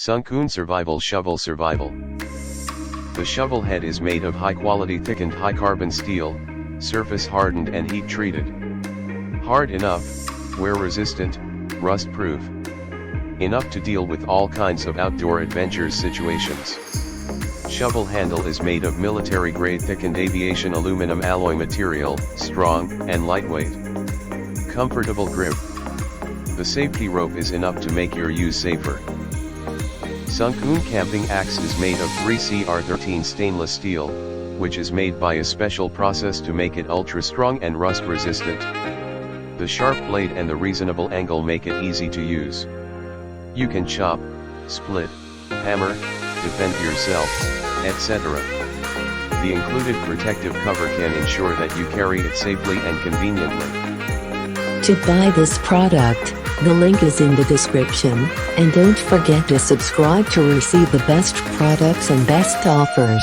Sunkoon Survival Shovel Survival. The Shovelhead is made of high-quality thickened high-carbon steel, surface-hardened and heat-treated. Hard enough, wear-resistant, rust-proof. Enough to deal with all kinds of outdoor adventures situations. Shovel handle is made of military-grade thickened aviation aluminum alloy material, strong and lightweight. Comfortable grip. The safety rope is enough to make your use safer. Sunkoon camping axe is made of 3CR13 stainless steel, which is made by a special process to make it ultra strong and rust resistant. The sharp blade and the reasonable angle make it easy to use. You can chop, split, hammer, defend yourself, etc. The included protective cover can ensure that you carry it safely and conveniently. To buy this product, the link is in the description, and don't forget to subscribe to receive the best products and best offers.